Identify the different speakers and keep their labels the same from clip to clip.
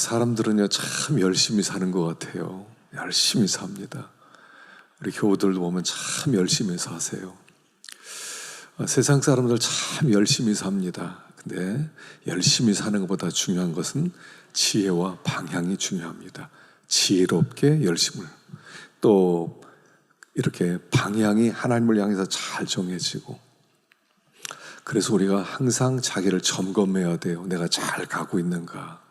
Speaker 1: 사람들은요 참 열심히 사는 것 같아요. 열심히 삽니다. 우리 교우들도 보면 참 열심히 사세요. 세상 사람들 참 열심히 삽니다. 근데 열심히 사는 것보다 중요한 것은 지혜와 방향이 중요합니다. 지혜롭게 열심을, 또 이렇게 방향이 하나님을 향해서 잘 정해지고, 그래서 우리가 항상 자기를 점검해야 돼요. 내가 잘 가고 있는가,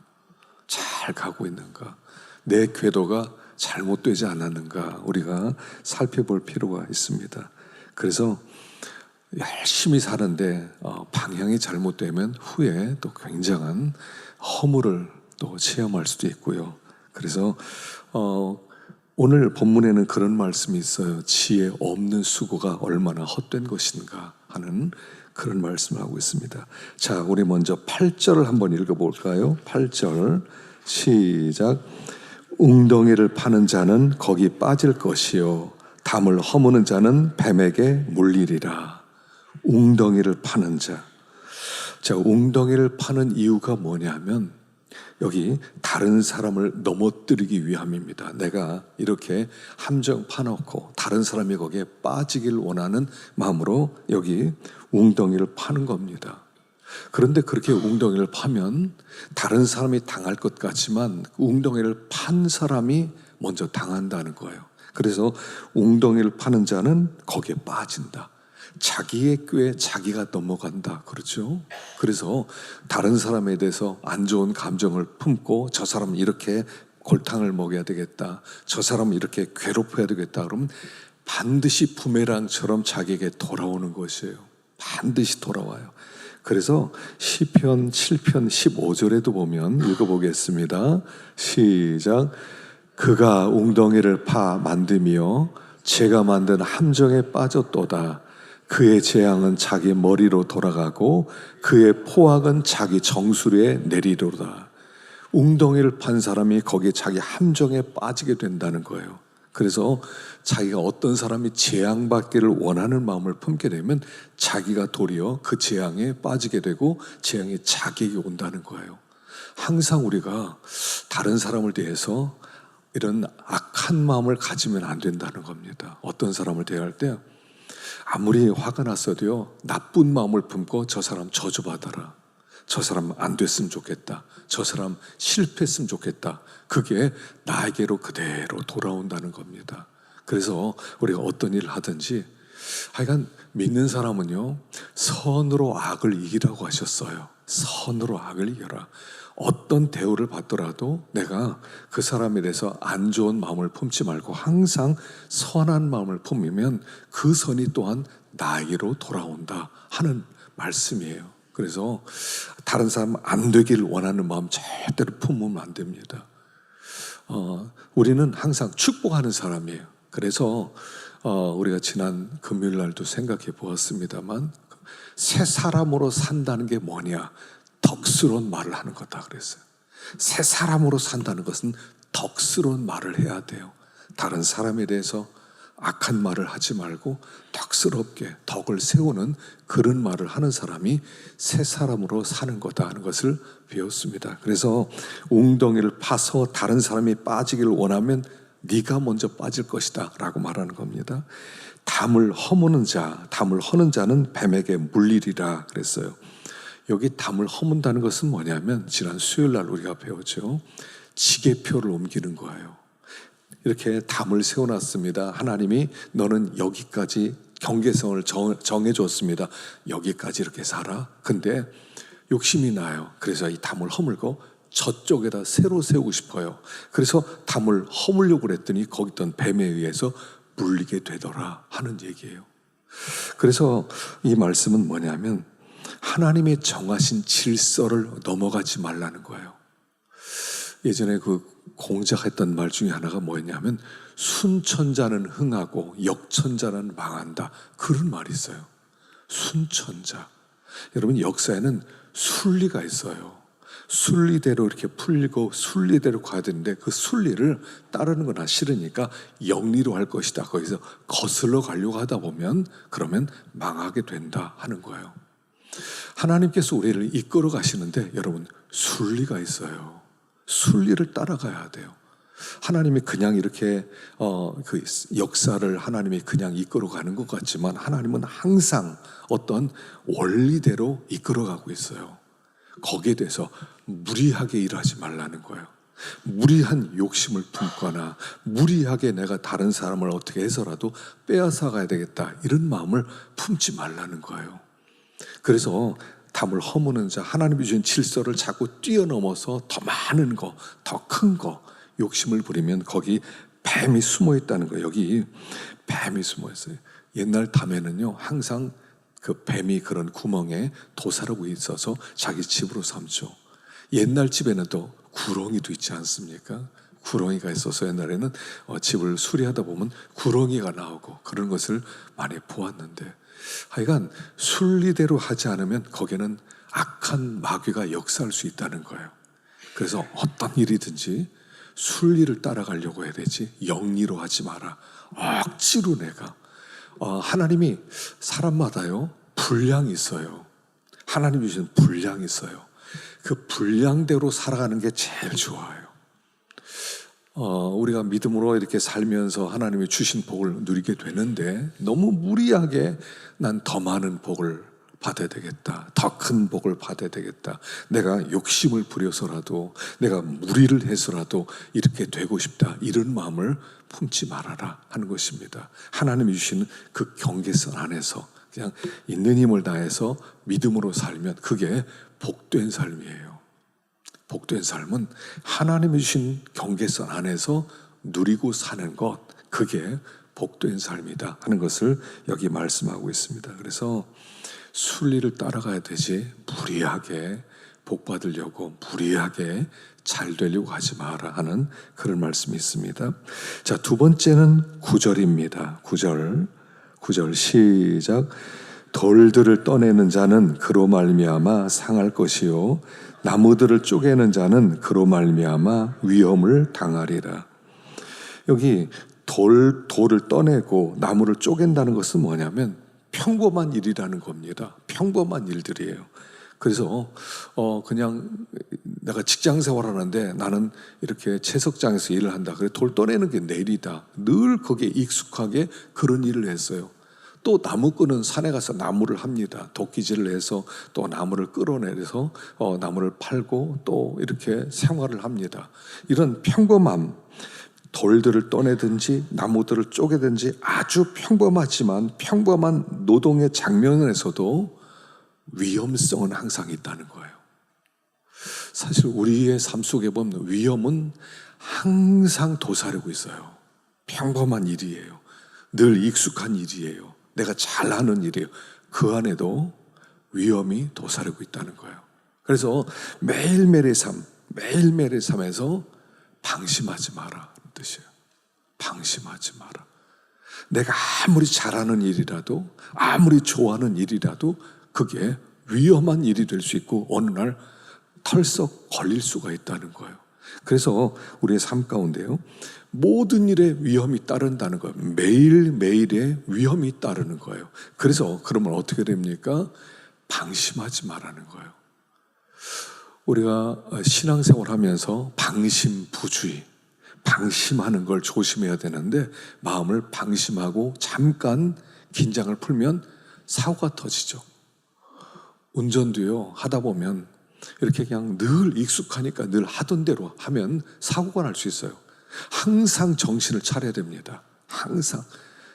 Speaker 1: 잘 가고 있는가, 내 궤도가 잘못되지 않았는가 우리가 살펴볼 필요가 있습니다. 그래서 열심히 사는데 방향이 잘못되면 후에 또 굉장한 허물을 또 체험할 수도 있고요. 그래서 오늘 본문에는 그런 말씀이 있어요. 지혜 없는 수고가 얼마나 헛된 것인가 하는 그런 말씀을 하고 있습니다. 자, 우리 먼저 8절을 한번 읽어볼까요? 8절 시작. 웅덩이를 파는 자는 거기 빠질 것이요 담을 허무는 자는 뱀에게 물리리라. 웅덩이를 파는 자. 자, 웅덩이를 파는 이유가 뭐냐면 여기 다른 사람을 넘어뜨리기 위함입니다. 내가 이렇게 함정 파놓고 다른 사람이 거기에 빠지길 원하는 마음으로 여기 웅덩이를 파는 겁니다. 그런데 그렇게 웅덩이를 파면 다른 사람이 당할 것 같지만 웅덩이를 판 사람이 먼저 당한다는 거예요. 그래서 웅덩이를 파는 자는 거기에 빠진다. 자기의 꾀에 자기가 넘어간다. 그렇죠? 그래서 다른 사람에 대해서 안 좋은 감정을 품고 저 사람은 이렇게 골탕을 먹여야 되겠다, 저 사람은 이렇게 괴롭혀야 되겠다 그러면 반드시 부메랑처럼 자기에게 돌아오는 것이에요. 반드시 돌아와요. 그래서 시편 7편 15절에도 보면 읽어보겠습니다. 시작. 그가 웅덩이를 파 만들며 제가 만든 함정에 빠졌도다. 그의 재앙은 자기 머리로 돌아가고 그의 포악은 자기 정수리에 내리도다. 웅덩이를 판 사람이 거기에 자기 함정에 빠지게 된다는 거예요. 그래서 자기가 어떤 사람이 재앙받기를 원하는 마음을 품게 되면 자기가 도리어 그 재앙에 빠지게 되고 재앙이 자기에게 온다는 거예요. 항상 우리가 다른 사람을 대해서 이런 악한 마음을 가지면 안 된다는 겁니다. 어떤 사람을 대할 때 아무리 화가 났어도요 나쁜 마음을 품고 저 사람 저주받아라, 저 사람 안 됐으면 좋겠다, 저 사람 실패했으면 좋겠다, 그게 나에게로 그대로 돌아온다는 겁니다. 그래서 우리가 어떤 일을 하든지 하여간 믿는 사람은요 선으로 악을 이기라고 하셨어요. 선으로 악을 이겨라. 어떤 대우를 받더라도 내가 그 사람에 대해서 안 좋은 마음을 품지 말고 항상 선한 마음을 품으면 그 선이 또한 나에게로 돌아온다 하는 말씀이에요. 그래서 다른 사람 안 되기를 원하는 마음 절대로 품으면 안 됩니다. 우리는 항상 축복하는 사람이에요. 그래서 우리가 지난 금요일 날도 생각해 보았습니다만 새 사람으로 산다는 게 뭐냐? 덕스러운 말을 하는 거다 그랬어요. 새 사람으로 산다는 것은 덕스러운 말을 해야 돼요. 다른 사람에 대해서 악한 말을 하지 말고 덕스럽게 덕을 세우는 그런 말을 하는 사람이 새 사람으로 사는 거다 하는 것을 배웠습니다. 그래서 웅덩이를 파서 다른 사람이 빠지기를 원하면 네가 먼저 빠질 것이다 라고 말하는 겁니다. 담을 허무는 자, 담을 허는 자는 뱀에게 물리리라 그랬어요. 여기 담을 허문다는 것은 뭐냐면 지난 수요일 날 우리가 배웠죠. 지게표를 옮기는 거예요. 이렇게 담을 세워놨습니다. 하나님이 너는 여기까지 경계선을 정해줬습니다. 여기까지 이렇게 살아. 근데 욕심이 나요. 그래서 이 담을 허물고 저쪽에다 새로 세우고 싶어요. 그래서 담을 허물려고 그랬더니 거기 있던 뱀에 의해서 물리게 되더라 하는 얘기예요. 그래서 이 말씀은 뭐냐면 하나님의 정하신 질서를 넘어가지 말라는 거예요. 예전에 그 공작했던 말 중에 하나가 뭐였냐면 순천자는 흥하고 역천자는 망한다. 그런 말이 있어요. 순천자. 여러분 역사에는 순리가 있어요. 순리대로 이렇게 풀리고 순리대로 가야 되는데 그 순리를 따르는 거나 싫으니까 영리로 할 것이다. 거기서 거슬러 가려고 하다 보면 그러면 망하게 된다 하는 거예요. 하나님께서 우리를 이끌어 가시는데 여러분 순리가 있어요. 순리를 따라가야 돼요. 하나님이 그냥 이렇게 그 역사를 하나님이 그냥 이끌어가는 것 같지만 하나님은 항상 어떤 원리대로 이끌어가고 있어요. 거기에 대해서 무리하게 일하지 말라는 거예요. 무리한 욕심을 품거나 무리하게 내가 다른 사람을 어떻게 해서라도 빼앗아 가야 되겠다 이런 마음을 품지 말라는 거예요. 그래서 담을 허무는 자, 하나님이 주신 질서를 자꾸 뛰어넘어서 더 많은 거, 더 큰 거 욕심을 부리면 거기 뱀이 숨어 있다는 거예요. 여기 뱀이 숨어 있어요. 옛날 담에는요 항상 그 뱀이 그런 구멍에 도사르고 있어서 자기 집으로 삼죠. 옛날 집에는 또 구렁이도 있지 않습니까? 구렁이가 있어서 옛날에는 집을 수리하다 보면 구렁이가 나오고 그런 것을 많이 보았는데, 하여간 순리대로 하지 않으면 거기에는 악한 마귀가 역사할 수 있다는 거예요. 그래서 어떤 일이든지 순리를 따라가려고 해야 되지 영리로 하지 마라. 억지로 내가 하나님이 사람마다요 분량이 있어요. 하나님이 주신 분량이 있어요. 그 분량대로 살아가는 게 제일 좋아요. 우리가 믿음으로 이렇게 살면서 하나님이 주신 복을 누리게 되는데 너무 무리하게 난 더 많은 복을 받아야 되겠다, 더 큰 복을 받아야 되겠다, 내가 욕심을 부려서라도 내가 무리를 해서라도 이렇게 되고 싶다 이런 마음을 품지 말아라 하는 것입니다. 하나님이 주시는 그 경계선 안에서 그냥 있는 힘을 다해서 믿음으로 살면 그게 복된 삶이에요. 복된 삶은 하나님이 주신 경계선 안에서 누리고 사는 것, 그게 복된 삶이다 하는 것을 여기 말씀하고 있습니다. 그래서 순리를 따라가야 되지 무리하게 복 받으려고 무리하게 잘 되려고 하지 마라 하는 그런 말씀이 있습니다. 자, 두 번째는 9절입니다. 9절 시작. 돌들을 떠내는 자는 그로 말미암아 상할 것이요 나무들을 쪼개는 자는 그로 말미암아 위험을 당하리라. 여기 돌을 떠내고 나무를 쪼갠다는 것은 뭐냐면 평범한 일이라는 겁니다. 평범한 일들이에요. 그래서 그냥 내가 직장 생활하는데 나는 이렇게 채석장에서 일을 한다. 그래 돌 떠내는 게 내 일이다. 늘 거기에 익숙하게 그런 일을 했어요. 또 나무 끄는 산에 가서 나무를 합니다. 도끼질을 해서 또 나무를 끌어내려서 나무를 팔고 또 이렇게 생활을 합니다. 이런 평범함, 돌들을 떠내든지 나무들을 쪼개든지 아주 평범하지만 평범한 노동의 장면에서도 위험성은 항상 있다는 거예요. 사실 우리의 삶 속에 보면 위험은 항상 도사리고 있어요. 평범한 일이에요. 늘 익숙한 일이에요. 내가 잘하는 일이에요. 그 안에도 위험이 도사리고 있다는 거예요. 그래서 매일매일의 삶에서 방심하지 마라 뜻이에요. 방심하지 마라. 내가 아무리 잘하는 일이라도 아무리 좋아하는 일이라도 그게 위험한 일이 될 수 있고 어느 날 털썩 걸릴 수가 있다는 거예요. 그래서 우리의 삶 가운데요 모든 일에 위험이 따른다는 거예요. 매일매일의 위험이 따르는 거예요. 그래서 그러면 어떻게 됩니까? 방심하지 말라는 거예요. 우리가 신앙생활 하면서 방심부주의, 방심하는 걸 조심해야 되는데 마음을 방심하고 잠깐 긴장을 풀면 사고가 터지죠. 운전도요 하다 보면 이렇게 그냥 늘 익숙하니까 늘 하던 대로 하면 사고가 날 수 있어요. 항상 정신을 차려야 됩니다. 항상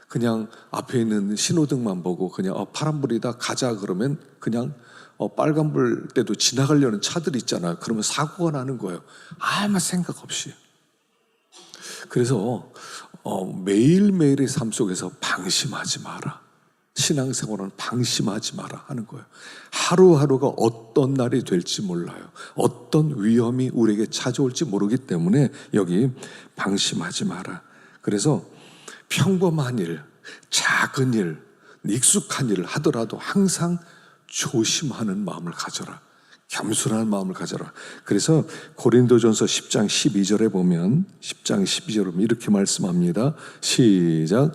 Speaker 1: 그냥 앞에 있는 신호등만 보고 그냥 파란불이다 가자 그러면 그냥 빨간불 때도 지나가려는 차들이 있잖아요. 그러면 사고가 나는 거예요. 아무 생각 없이. 그래서 매일매일의 삶 속에서 방심하지 마라. 신앙생활은 방심하지 마라 하는 거예요. 하루하루가 어떤 날이 될지 몰라요. 어떤 위험이 우리에게 찾아올지 모르기 때문에 여기 방심하지 마라. 그래서 평범한 일, 작은 일, 익숙한 일을 하더라도 항상 조심하는 마음을 가져라. 겸손한 마음을 가져라. 그래서 고린도전서 10장 12절에 보면 10장 12절에 이렇게 말씀합니다. 시작.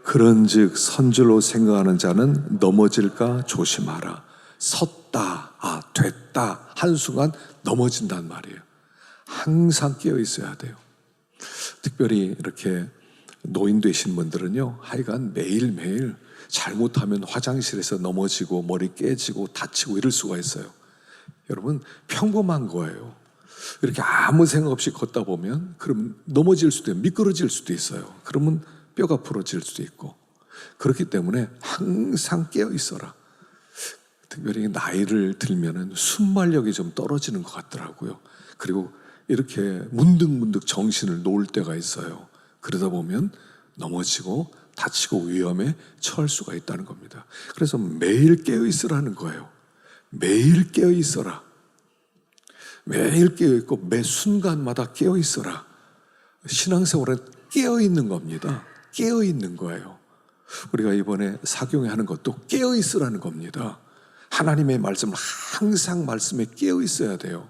Speaker 1: 그런즉 선줄로 생각하는 자는 넘어질까 조심하라. 섰다, 됐다 한순간 넘어진단 말이에요. 항상 깨어 있어야 돼요. 특별히 이렇게 노인 되신 분들은요, 하여간 매일매일 잘못하면 화장실에서 넘어지고 머리 깨지고 다치고 이럴 수가 있어요. 여러분, 평범한 거예요. 이렇게 아무 생각 없이 걷다 보면 그럼 넘어질 수도 있고 미끄러질 수도 있어요. 그러면 뼈가 부러질 수도 있고. 그렇기 때문에 항상 깨어 있어라. 특별히 나이를 들면은 순발력이 좀 떨어지는 것 같더라고요. 그리고 이렇게 문득문득 정신을 놓을 때가 있어요. 그러다 보면 넘어지고 다치고 위험에 처할 수가 있다는 겁니다. 그래서 매일 깨어 있으라는 거예요. 매일 깨어 있어라. 매일 깨어 있고 매 순간마다 깨어 있어라. 신앙생활은 깨어 있는 겁니다. 깨어 있는 거예요. 우리가 이번에 사경회 하는 것도 깨어 있으라는 겁니다. 하나님의 말씀을 항상 말씀에 깨어 있어야 돼요.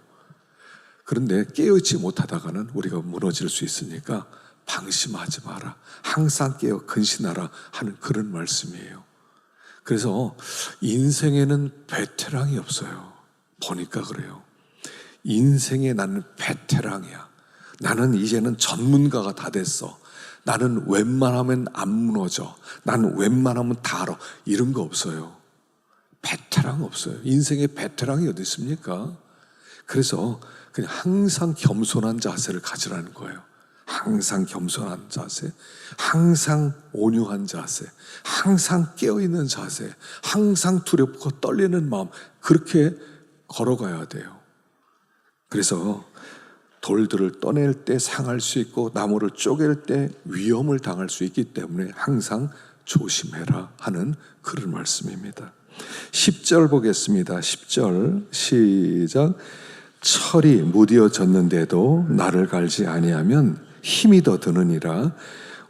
Speaker 1: 그런데 깨어 있지 못하다가는 우리가 무너질 수 있으니까 방심하지 마라. 항상 깨어 근신하라 하는 그런 말씀이에요. 그래서 인생에는 베테랑이 없어요. 보니까 그래요. 인생에 나는 베테랑이야. 나는 이제는 전문가가 다 됐어. 나는 웬만하면 안 무너져. 나는 웬만하면 다 알아. 이런 거 없어요. 베테랑 없어요. 인생에 베테랑이 어디 있습니까? 그래서 그냥 항상 겸손한 자세를 가지라는 거예요. 항상 겸손한 자세, 항상 온유한 자세, 항상 깨어있는 자세, 항상 두렵고 떨리는 마음, 그렇게 걸어가야 돼요. 그래서 돌들을 떠낼 때 상할 수 있고 나무를 쪼갤 때 위험을 당할 수 있기 때문에 항상 조심해라 하는 그런 말씀입니다. 10절 보겠습니다. 10절 시작. 철이 무뎌졌는데도 나를 갈지 아니하면 힘이 더 드느니라.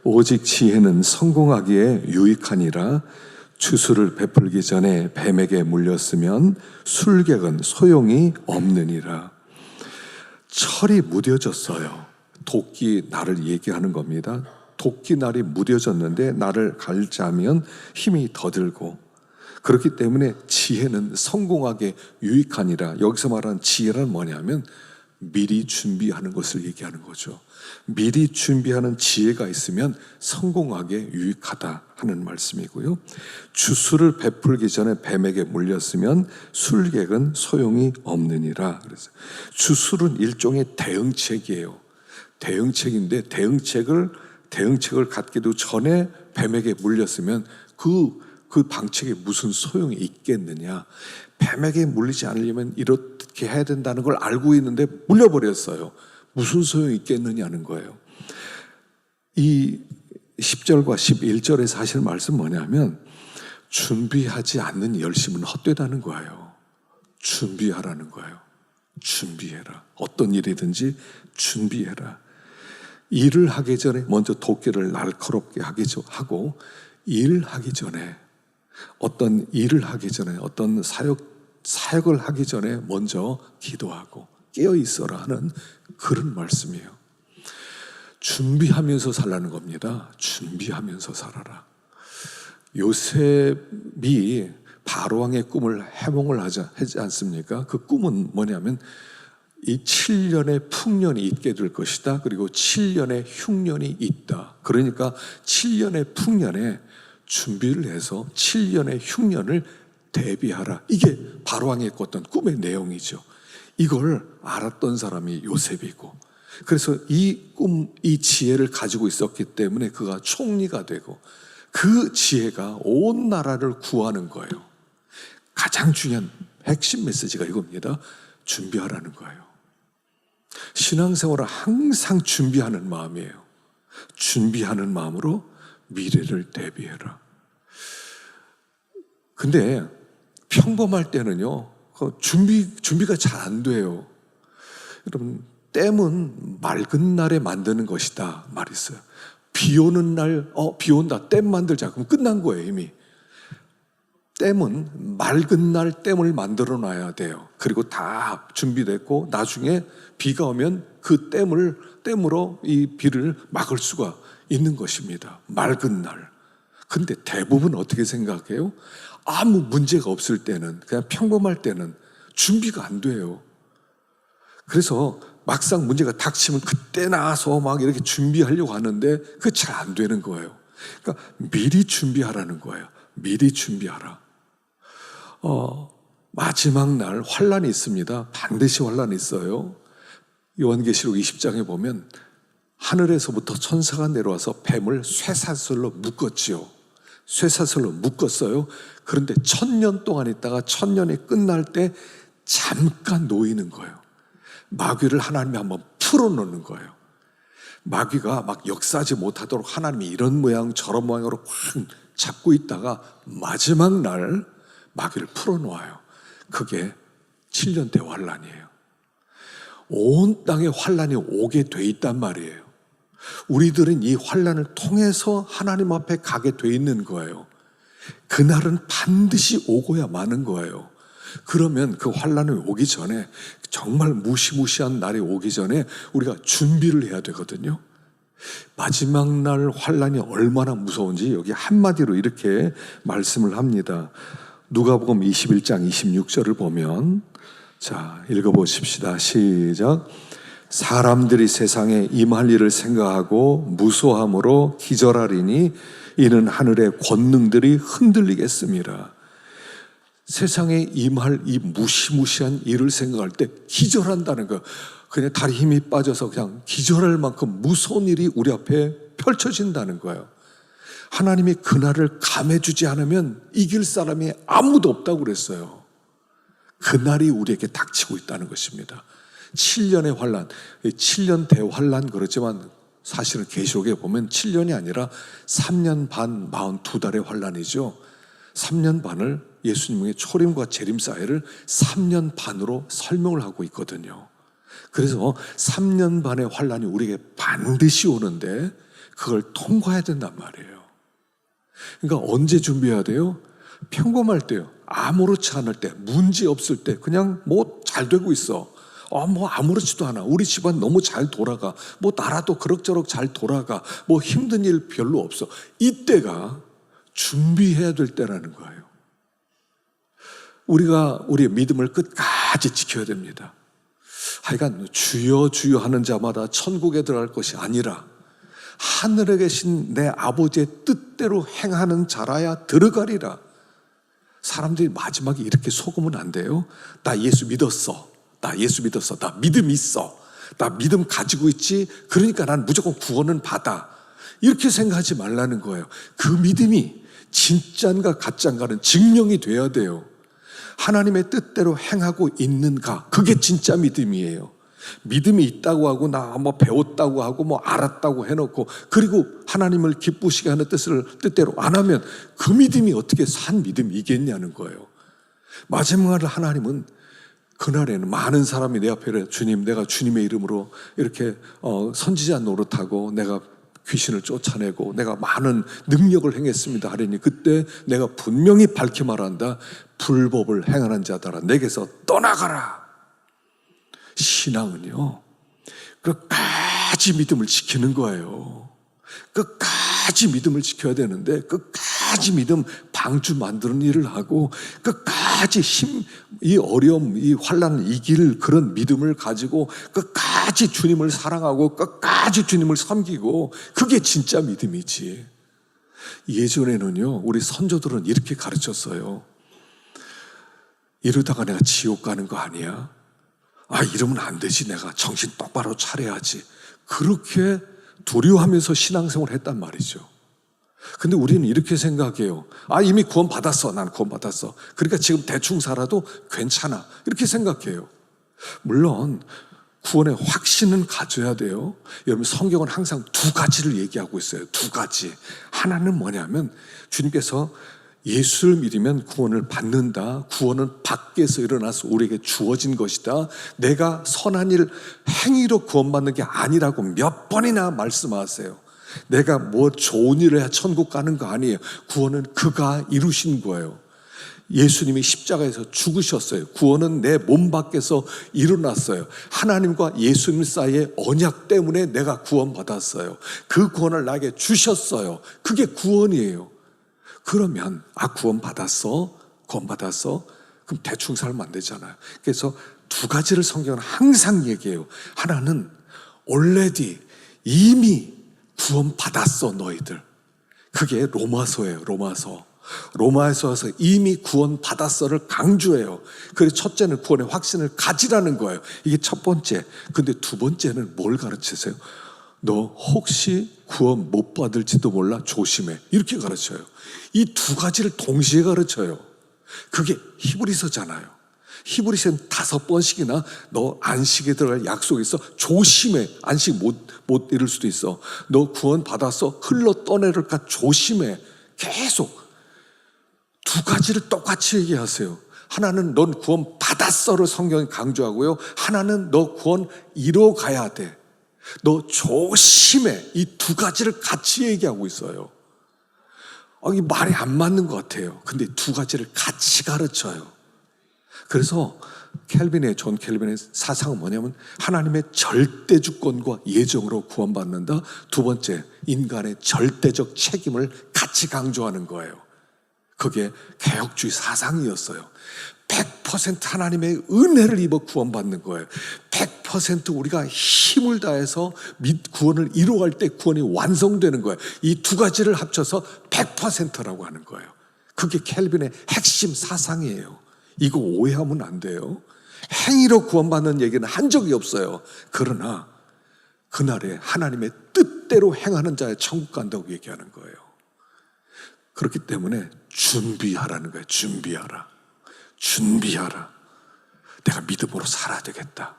Speaker 1: 오직 지혜는 성공하기에 유익하니라. 주술을 베풀기 전에 뱀에게 물렸으면 술객은 소용이 없느니라. 철이 무뎌졌어요. 도끼 날을 얘기하는 겁니다. 도끼 날이 무뎌졌는데 나를 갈자면 힘이 더 들고, 그렇기 때문에 지혜는 성공하게 유익하니라. 여기서 말하는 지혜란 뭐냐면 미리 준비하는 것을 얘기하는 거죠. 미리 준비하는 지혜가 있으면 성공하게 유익하다 하는 말씀이고요. 주술을 베풀기 전에 뱀에게 물렸으면 술객은 소용이 없느니라. 그래서 주술은 일종의 대응책이에요. 대응책인데 대응책을 갖기도 전에 뱀에게 물렸으면 그 방책에 무슨 소용이 있겠느냐. 뱀에게 물리지 않으려면 이렇게 해야 된다는 걸 알고 있는데 물려버렸어요. 무슨 소용이 있겠느냐는 거예요. 이 10절과 11절의 사실 말씀 뭐냐면 준비하지 않는 열심은 헛되다는 거예요. 준비하라는 거예요. 준비해라. 어떤 일이든지 준비해라. 일을 하기 전에 먼저 도끼를 날카롭게 하고 일하기 전에 어떤 일을 하기 전에 어떤 사역을 하기 전에 먼저 기도하고 깨어 있어라 하는 그런 말씀이에요. 준비하면서 살라는 겁니다. 준비하면서 살아라. 요셉이 바로왕의 꿈을 해몽을 하지 않습니까? 그 꿈은 뭐냐면 이 7년의 풍년이 있게 될 것이다. 그리고 7년의 흉년이 있다. 그러니까 7년의 풍년에 준비를 해서 7년의 흉년을 대비하라. 이게 바로왕의 꿨던 꿈의 내용이죠. 이걸 알았던 사람이 요셉이고, 그래서 이 지혜를 가지고 있었기 때문에 그가 총리가 되고 그 지혜가 온 나라를 구하는 거예요. 가장 중요한 핵심 메시지가 이겁니다. 준비하라는 거예요. 신앙생활은 항상 준비하는 마음이에요. 준비하는 마음으로 미래를 대비해라. 근데 평범할 때는요, 준비가 잘 안 돼요. 여러분, 댐은 맑은 날에 만드는 것이다 말이 있어요. 비 오는 날, 비 온다, 댐 만들자. 그럼 끝난 거예요, 이미. 댐은 맑은 날 댐을 만들어 놔야 돼요. 그리고 다 준비됐고 나중에 비가 오면 그 댐으로 이 비를 막을 수가 있는 것입니다. 맑은 날. 근데 대부분 어떻게 생각해요? 아무 문제가 없을 때는, 그냥 평범할 때는 준비가 안 돼요. 그래서 막상 문제가 닥치면 그때 나와서 막 이렇게 준비하려고 하는데 그게 잘 안 되는 거예요. 그러니까 미리 준비하라는 거예요. 미리 준비하라. 마지막 날 환란이 있습니다. 반드시 환란이 있어요. 요한계시록 20장에 보면 하늘에서부터 천사가 내려와서 뱀을 쇠사슬로 묶었지요. 쇠사슬로 묶었어요. 그런데 1000년 동안 있다가 1000년이 끝날 때 잠깐 놓이는 거예요. 마귀를 하나님이 한번 풀어놓는 거예요. 마귀가 막 역사하지 못하도록 하나님이 이런 모양 저런 모양으로 확 잡고 있다가 마지막 날 마귀를 풀어놓아요. 그게 7년 대환란이에요. 온 땅에 환란이 오게 돼 있단 말이에요. 우리들은 이 환란을 통해서 하나님 앞에 가게 돼 있는 거예요. 그날은 반드시 오고야 마는 거예요. 그러면 그 환란이 오기 전에, 정말 무시무시한 날이 오기 전에 우리가 준비를 해야 되거든요. 마지막 날 환란이 얼마나 무서운지 여기 한마디로 이렇게 말씀을 합니다. 누가복음 21장 26절을 보면, 자, 읽어보십시다. 시작. 사람들이 세상에 임할 일을 생각하고 무소함으로 기절하리니 이는 하늘의 권능들이 흔들리겠습니다. 세상에 임할 이 무시무시한 일을 생각할 때 기절한다는 거예요. 그냥 다리 힘이 빠져서 그냥 기절할 만큼 무서운 일이 우리 앞에 펼쳐진다는 거예요. 하나님이 그날을 감해주지 않으면 이길 사람이 아무도 없다고 그랬어요. 그날이 우리에게 닥치고 있다는 것입니다. 7년의 환란, 7년 대환란 그렇지만 사실은 계시록에 보면 7년이 아니라 3년 반 42달의 환란이죠. 3년 반을 예수님의 초림과 재림 사이를 3년 반으로 설명을 하고 있거든요. 그래서 3년 반의 환란이 우리에게 반드시 오는데 그걸 통과해야 된단 말이에요. 그러니까 언제 준비해야 돼요? 평범할 때요. 아무렇지 않을 때, 문제 없을 때, 그냥 뭐 잘 되고 있어. 뭐 아무렇지도 않아. 우리 집안 너무 잘 돌아가. 뭐 나라도 그럭저럭 잘 돌아가. 뭐 힘든 일 별로 없어. 이때가 준비해야 될 때라는 거예요. 우리가 우리의 믿음을 끝까지 지켜야 됩니다. 하여간 주여 주여 하는 자마다 천국에 들어갈 것이 아니라 하늘에 계신 내 아버지의 뜻대로 행하는 자라야 들어가리라. 사람들이 마지막에 이렇게 속으면 안 돼요. 나 예수 믿었어. 나 예수 믿었어. 나 믿음 있어. 나 믿음 가지고 있지. 그러니까 난 무조건 구원은 받아. 이렇게 생각하지 말라는 거예요. 그 믿음이 진짜인가 가짜인가는 증명이 돼야 돼요. 하나님의 뜻대로 행하고 있는가? 그게 진짜 믿음이에요. 믿음이 있다고 하고 나 뭐 배웠다고 하고 뭐 알았다고 해놓고 그리고 하나님을 기쁘시게 하는 뜻대로 안 하면 그 믿음이 어떻게 산 믿음이겠냐는 거예요. 마지막에 하나님은 그날에는 많은 사람이 내 앞에 주님, 내가 주님의 이름으로 이렇게 선지자 노릇하고 내가 귀신을 쫓아내고 내가 많은 능력을 행했습니다 하리니 그때 내가 분명히 밝히 말한다. 불법을 행하는 자들아 내게서 떠나가라. 신앙은요 끝까지 믿음을 지키는 거예요. 끝까지 믿음을 지켜야 되는데 끝까지 믿음 방주 만드는 일을 하고 끝까지 이 어려움, 이 환난을 이길 그런 믿음을 가지고 끝까지 주님을 사랑하고 끝까지 주님을 섬기고 그게 진짜 믿음이지. 예전에는요 우리 선조들은 이렇게 가르쳤어요. 이러다가 내가 지옥 가는 거 아니야? 이러면 안 되지. 내가 정신 똑바로 차려야지. 그렇게 두려워하면서 신앙생활을 했단 말이죠. 근데 우리는 이렇게 생각해요. 이미 구원 받았어. 난 구원 받았어. 그러니까 지금 대충 살아도 괜찮아. 이렇게 생각해요. 물론 구원의 확신은 가져야 돼요. 여러분 성경은 항상 두 가지를 얘기하고 있어요. 두 가지. 하나는 뭐냐면 주님께서 예수를 믿으면 구원을 받는다. 구원은 밖에서 일어나서 우리에게 주어진 것이다. 내가 선한 일 행위로 구원받는 게 아니라고 몇 번이나 말씀하세요. 내가 뭐 좋은 일을 해야 천국 가는 거 아니에요. 구원은 그가 이루신 거예요. 예수님이 십자가에서 죽으셨어요. 구원은 내 몸 밖에서 일어났어요. 하나님과 예수님 사이의 언약 때문에 내가 구원받았어요. 그 구원을 나에게 주셨어요. 그게 구원이에요. 그러면 구원 받았어? 구원 받았어? 그럼 대충 살면 안 되잖아요. 그래서 두 두 가지를 성경은 항상 얘기해요. 하나는 already, 이미 구원받았어 너희들. 그게 로마서예요. 로마에서 와서 이미 구원받았어를 강조해요. 그래서 첫째는 구원의 확신을 가지라는 거예요. 이게 첫 번째. 근데 두 번째는 뭘 가르치세요? 너 혹시 구원 못 받을지도 몰라, 조심해. 이렇게 가르쳐요. 이 두 가지를 동시에 가르쳐요. 그게 히브리서잖아요. 히브리서는 5번씩이나 너 안식에 들어갈 약속이 있어. 조심해. 안식 못 이룰 수도 있어. 너 구원 받았어. 흘러 떠내릴까 조심해. 계속 두 가지를 똑같이 얘기하세요. 하나는 넌 구원 받았어를 성경이 강조하고요. 하나는 너 구원 이뤄가야 돼. 너 조심해. 이 두 가지를 같이 얘기하고 있어요. 이 말이 안 맞는 것 같아요. 근데 두 가지를 같이 가르쳐요. 그래서 존 켈빈의 사상은 뭐냐면 하나님의 절대 주권과 예정으로 구원받는다. 두 번째, 인간의 절대적 책임을 같이 강조하는 거예요. 그게 개혁주의 사상이었어요. 100% 하나님의 은혜를 입어 구원받는 거예요. 100% 우리가 힘을 다해서 구원을 이루어갈 때 구원이 완성되는 거예요. 이 두 가지를 합쳐서 100%라고 하는 거예요. 그게 켈빈의 핵심 사상이에요. 이거 오해하면 안 돼요. 행위로 구원받는 얘기는 한 적이 없어요. 그러나 그날에 하나님의 뜻대로 행하는 자의 천국 간다고 얘기하는 거예요. 그렇기 때문에 준비하라는 거예요. 준비하라. 내가 믿음으로 살아야 되겠다.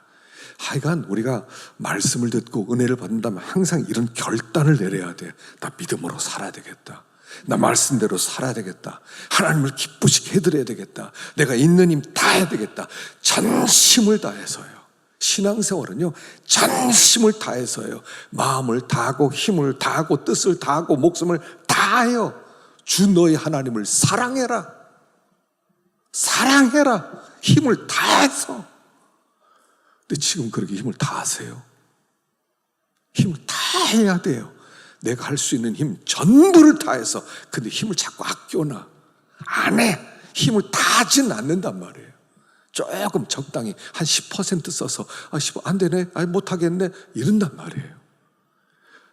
Speaker 1: 하여간 우리가 말씀을 듣고 은혜를 받는다면 항상 이런 결단을 내려야 돼. 나 믿음으로 살아야 되겠다. 나 말씀대로 살아야 되겠다. 하나님을 기쁘시게 해드려야 되겠다. 내가 있는 힘 다해야 되겠다. 전심을 다해서요. 신앙생활은요, 전심을 다해서요. 마음을 다하고 힘을 다하고 뜻을 다하고 목숨을 다하여 주 너희 하나님을 사랑해라. 힘을 다해서. 근데 지금 그렇게 힘을 다하세요? 힘을 다해야 돼요. 내가 할 수 있는 힘 전부를 다해서. 근데 힘을 자꾸 아껴놔. 안 해. 힘을 다하진 않는단 말이에요. 조금 적당히 한 10% 써서 10% 안 되네, 못하겠네, 이런단 말이에요.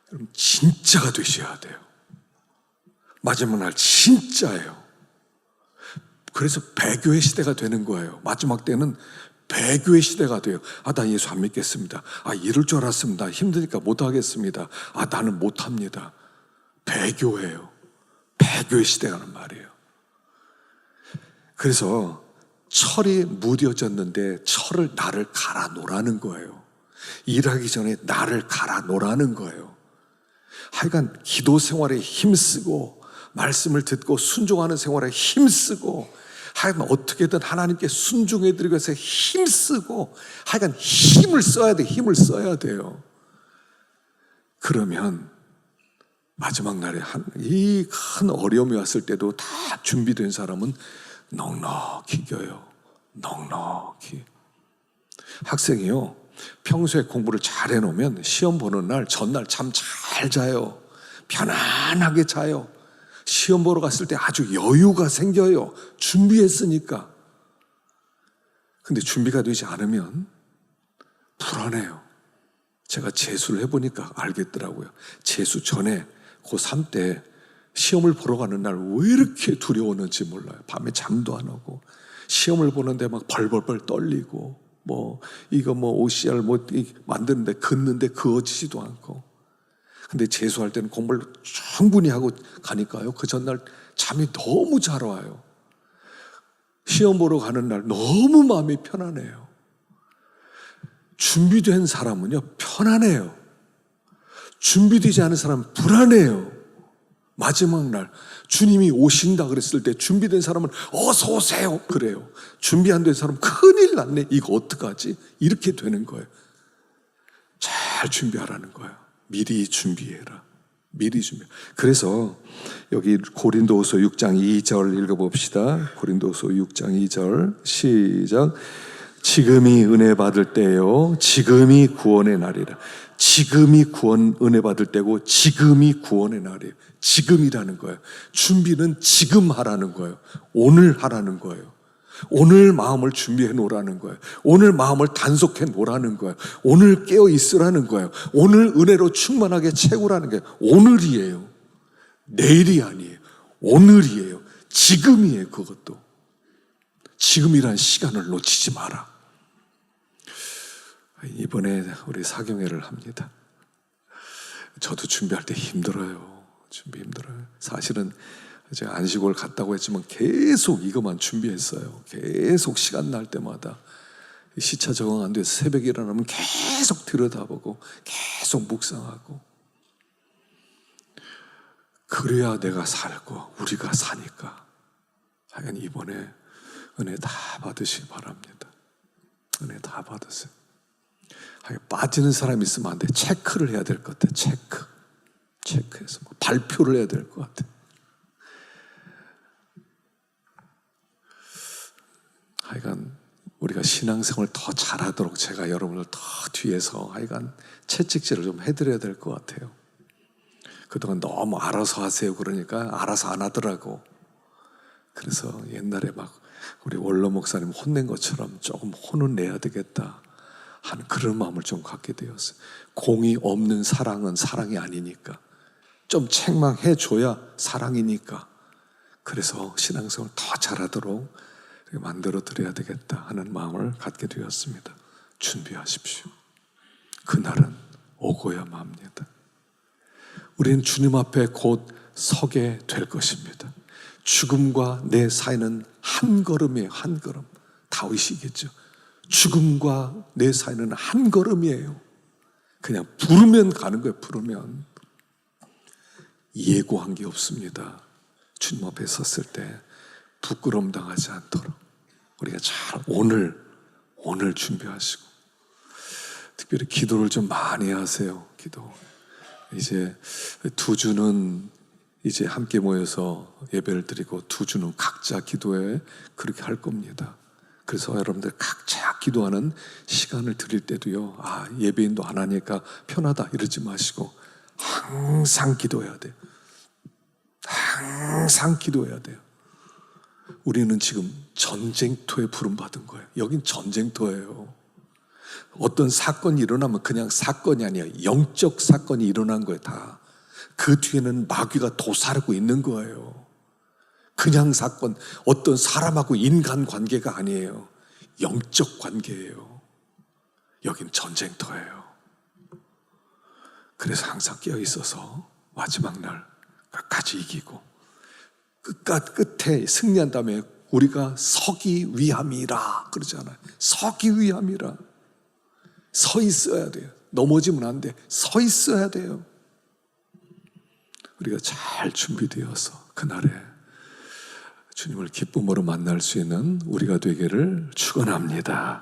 Speaker 1: 여러분 진짜가 되셔야 돼요. 마지막 날 진짜예요. 그래서 배교의 시대가 되는 거예요. 마지막 때는 배교의 시대가 돼요. 나 예수 안 믿겠습니다. 이럴 줄 알았습니다. 힘드니까 못하겠습니다. 나는 못합니다. 배교예요. 배교의 시대라는 말이에요. 그래서 철이 무뎌졌는데 철을 나를 갈아 놓으라는 거예요. 일하기 전에 나를 갈아 놓으라는 거예요. 하여간 기도 생활에 힘쓰고 말씀을 듣고 순종하는 생활에 힘쓰고 하여간 어떻게든 하나님께 순종해드리기 위해서 힘쓰고 하여간 힘을 써야 돼. 힘을 써야 돼요. 그러면 마지막 날에 이 큰 어려움이 왔을 때도 다 준비된 사람은 넉넉히 겨요. 넉넉히. 학생이요, 평소에 공부를 잘 해놓으면 시험 보는 날 전날 잠 잘 자요. 편안하게 자요. 시험 보러 갔을 때 아주 여유가 생겨요. 준비했으니까. 근데 준비가 되지 않으면 불안해요. 제가 재수를 해보니까 알겠더라고요. 재수 전에 고3 때 시험을 보러 가는 날 왜 이렇게 두려웠는지 몰라요. 밤에 잠도 안 오고 시험을 보는데 막 벌벌벌 떨리고 이거 OCR 만드는데 긋는데 그어지지도 않고. 근데 재수할 때는 공부를 충분히 하고 가니까요, 그 전날 잠이 너무 잘 와요. 시험 보러 가는 날 너무 마음이 편안해요. 준비된 사람은요 편안해요. 준비되지 않은 사람은 불안해요. 마지막 날 주님이 오신다 그랬을 때 준비된 사람은 어서 오세요 그래요. 준비 안 된 사람은 큰일 났네, 이거 어떡하지? 이렇게 되는 거예요. 잘 준비하라는 거예요. 미리 준비해라. 미리 준비. 그래서 여기 고린도후서 6장 2절 읽어봅시다. 고린도후서 6장 2절 시작. 지금이 은혜 받을 때요, 지금이 구원의 날이라. 지금이 은혜 받을 때고 지금이 구원의 날이에요. 지금이라는 거예요. 준비는 지금 하라는 거예요. 오늘 하라는 거예요. 오늘 마음을 준비해 놓으라는 거예요. 오늘 마음을 단속해 놓으라는 거예요. 오늘 깨어 있으라는 거예요. 오늘 은혜로 충만하게 채우라는 게 오늘이에요. 내일이 아니에요. 오늘이에요. 지금이에요. 그것도. 지금이란 시간을 놓치지 마라. 이번에 우리 사경회를 합니다. 저도 준비할 때 힘들어요. 준비 힘들어요. 사실은 제가 안식월 갔다고 했지만 계속 이것만 준비했어요. 계속 시간 날 때마다 시차 적응 안 돼서 새벽에 일어나면 계속 들여다보고 계속 묵상하고, 그래야 내가 살고 우리가 사니까. 하여간 이번에 은혜 다 받으시기 바랍니다. 은혜 다 받으세요. 빠지는 사람이 있으면 안 돼. 체크를 해야 될 것 같아. 체크해서 발표를 해야 될 것 같아. 하여간 우리가 신앙생활을 더 잘하도록 제가 여러분을 더 뒤에서 하여간 채찍질을 좀 해드려야 될 것 같아요. 그동안 너무 알아서 하세요 그러니까 알아서 안 하더라고. 그래서 옛날에 막 우리 원로 목사님 혼낸 것처럼 조금 혼은 내야 되겠다 하는 그런 마음을 좀 갖게 되었어요. 공이 없는 사랑은 사랑이 아니니까. 좀 책망해 줘야 사랑이니까. 그래서 신앙생활을 더 잘하도록 만들어 드려야 되겠다 하는 마음을 갖게 되었습니다. 준비하십시오. 그날은 오고야만 합니다. 우리는 주님 앞에 곧 서게 될 것입니다. 죽음과 내 사이는 한 걸음이에요. 한 걸음. 다윗이겠죠. 죽음과 내 사이는 한 걸음이에요. 그냥 부르면 가는 거예요. 부르면. 예고한 게 없습니다. 주님 앞에 섰을 때 부끄러움 당하지 않도록 우리가 잘 오늘 준비하시고, 특별히 기도를 좀 많이 하세요. 기도. 이제 2주는 이제 함께 모여서 예배를 드리고 2주는 각자 기도에 그렇게 할 겁니다. 그래서 여러분들 각자 기도하는 시간을 드릴 때도요, 예배인도 안 하니까 편하다 이러지 마시고 항상 기도해야 돼요. 항상 기도해야 돼요. 우리는 지금 전쟁터에 부름받은 거예요. 여긴 전쟁터예요. 어떤 사건이 일어나면 그냥 사건이 아니야. 영적 사건이 일어난 거예요. 다. 그 뒤에는 마귀가 도사르고 있는 거예요. 그냥 사건, 어떤 사람하고 인간 관계가 아니에요. 영적 관계예요. 여긴 전쟁터예요. 그래서 항상 깨어 있어서 마지막 날 끝까지 이기고 끝에 승리한 다음에 우리가 서기 위함이라 그러잖아요. 서기 위함이라. 서 있어야 돼요. 넘어지면 안 돼. 서 있어야 돼요. 우리가 잘 준비되어서 그날에 주님을 기쁨으로 만날 수 있는 우리가 되기를 축원합니다.